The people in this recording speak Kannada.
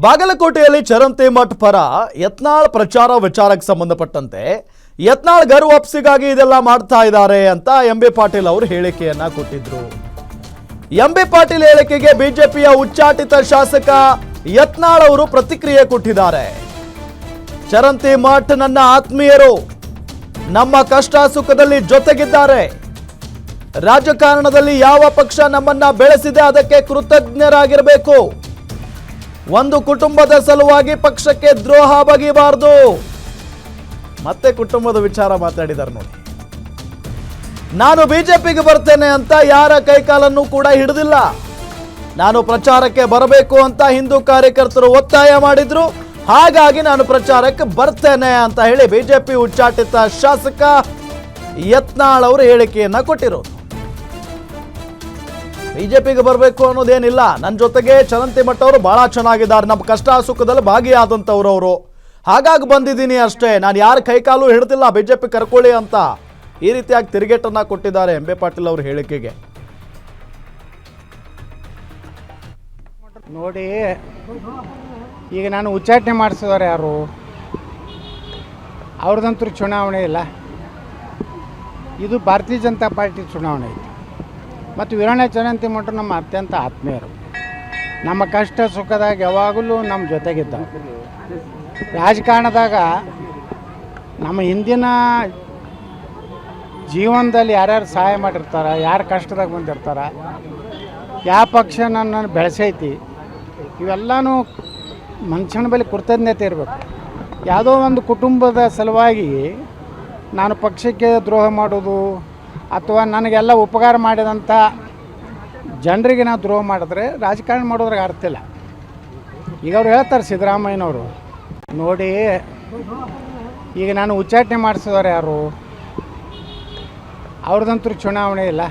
ಬಾಗಲಕೋಟೆಯಲ್ಲಿ ಚರಂತಿ ಮಠ್ ಪರ ಯತ್ನಾಳ್ ಪ್ರಚಾರ ವಿಚಾರಕ್ಕೆ ಸಂಬಂಧಪಟ್ಟಂತೆ ಯತ್ನಾಳ್ ಗರು ವಾಪಸಿಗಾಗಿ ಇದೆಲ್ಲ ಮಾಡ್ತಾ ಇದ್ದಾರೆ ಅಂತ ಎಂಬಿ ಪಾಟೀಲ್ ಅವರು ಹೇಳಿಕೆಯನ್ನ ಕೊಟ್ಟಿದ್ರು. ಎಂಬಿ ಪಾಟೀಲ್ ಹೇಳಿಕೆಗೆ ಬಿಜೆಪಿಯ ಉಚ್ಚಾಟಿತ ಶಾಸಕ ಯತ್ನಾಳ್ ಅವರು ಪ್ರತಿಕ್ರಿಯೆ ಕೊಟ್ಟಿದ್ದಾರೆ. ಚರಂತಿ ಮಠ್ ನನ್ನ ಆತ್ಮೀಯರು, ನಮ್ಮ ಕಷ್ಟ ಸುಖದಲ್ಲಿ ಜೊತೆಗಿದ್ದಾರೆ. ರಾಜಕಾರಣದಲ್ಲಿ ಯಾವ ಪಕ್ಷ ನಮ್ಮನ್ನ ಬೆಳೆಸಿದೆ ಅದಕ್ಕೆ ಕೃತಜ್ಞರಾಗಿರಬೇಕು. ಒಂದು ಕುಟುಂಬದ ಸಲುವಾಗಿ ಪಕ್ಷಕ್ಕೆ ದ್ರೋಹ ಬಗೆಯಬಾರದು. ಮತ್ತೆ ಕುಟುಂಬದ ವಿಚಾರ ಮಾತಾಡಿದ್ದಾರೆ ನೋಡಿ. ನಾನು ಬಿಜೆಪಿಗೆ ಬರ್ತೇನೆ ಅಂತ ಯಾರ ಕೈಕಾಲನ್ನು ಕೂಡ ಹಿಡಿದಿಲ್ಲ. ನಾನು ಪ್ರಚಾರಕ್ಕೆ ಬರಬೇಕು ಅಂತ ಹಿಂದೂ ಕಾರ್ಯಕರ್ತರು ಒತ್ತಾಯ ಮಾಡಿದ್ರು, ಹಾಗಾಗಿ ನಾನು ಪ್ರಚಾರಕ್ಕೆ ಬರ್ತೇನೆ ಅಂತ ಹೇಳಿ ಬಿಜೆಪಿ ಉಚ್ಚಾಟಿತ ಶಾಸಕ ಯತ್ನಾಳ್ ಅವರು ಹೇಳಿಕೆಯನ್ನ ಕೊಟ್ಟಿರೋದು. ಬಿಜೆಪಿಗೆ ಬರಬೇಕು ಅನ್ನೋದೇನಿಲ್ಲ, ನನ್ನ ಜೊತೆಗೆ ಚರಂತಿ ಮಠ್ ಅವರು ಬಹಳ ಚೆನ್ನಾಗಿದ್ದಾರೆ, ನಮ್ಮ ಕಷ್ಟ ಸುಖದಲ್ಲಿ ಭಾಗಿಯಾದಂಥವ್ರು ಅವರು, ಹಾಗಾಗಿ ಬಂದಿದ್ದೀನಿ ಅಷ್ಟೇ, ನಾನು ಯಾರ ಕೈಕಾಲು ಹಿಡ್ದಿಲ್ಲ ಬಿಜೆಪಿ ಕರ್ಕೊಳ್ಳಿ ಅಂತ ಈ ರೀತಿಯಾಗಿ ತಿರುಗೇಟನ್ನ ಕೊಟ್ಟಿದ್ದಾರೆ ಎಂಬಿ ಪಾಟೀಲ್ ಅವ್ರ ಹೇಳಿಕೆಗೆ. ನೋಡಿ, ಈಗ ನಾನು ಉಚ್ಚಾಟನೆ ಮಾಡಿಸಿದವರು ಯಾರು? ಅವ್ರದಂತೂ ಚುನಾವಣೆ ಇಲ್ಲ. ಇದು ಭಾರತೀಯ ಜನತಾ ಪಾರ್ಟಿ ಚುನಾವಣೆ ಐತಿ. ಮತ್ತು ವೀರಣ್ಣ ಚರಂತಿ ಮಠ ನಮ್ಮ ಅತ್ಯಂತ ಆತ್ಮೀಯರು, ನಮ್ಮ ಕಷ್ಟ ಸುಖದಾಗ ಯಾವಾಗಲೂ ನಮ್ಮ ಜೊತೆಗಿದ್ದ. ರಾಜಕಾರಣದಾಗ ನಮ್ಮ ಹಿಂದಿನ ಜೀವನದಲ್ಲಿ ಯಾರ್ಯಾರು ಸಹಾಯ ಮಾಡಿರ್ತಾರೆ, ಯಾರು ಕಷ್ಟದಾಗ ಬಂದಿರ್ತಾರೆ, ಯಾವ ಪಕ್ಷ ನನ್ನನ್ನು ಬೆಳೆಸೈತಿ, ಇವೆಲ್ಲನೂ ಮನುಷ್ಯನ ಬಳಿ ಕೃತಜ್ಞತೆ ಇರಬೇಕು. ಯಾವುದೋ ಒಂದು ಕುಟುಂಬದ ಸಲುವಾಗಿ ನಾನು ಪಕ್ಷಕ್ಕೆ ದ್ರೋಹ ಮಾಡೋದು ಅಥವಾ ನನಗೆಲ್ಲ ಉಪಕಾರ ಮಾಡಿದಂಥ ಜನರಿಗೆ ನಾವು ದ್ರೋಹ ಮಾಡಿದ್ರೆ ರಾಜಕಾರಣ ಮಾಡೋದ್ರಾಗ ಅರ್ಥ ಇಲ್ಲ. ಈಗ ಅವ್ರು ಹೇಳ್ತಾರೆ ಸಿದ್ದರಾಮಯ್ಯನವರು, ನೋಡಿ, ಈಗ ನಾನು ಉಚ್ಚಾಟನೆ ಮಾಡಿಸಿದವರು ಯಾರು? ಅವ್ರದಂತೂ ಚುನಾವಣೆ ಇಲ್ಲ.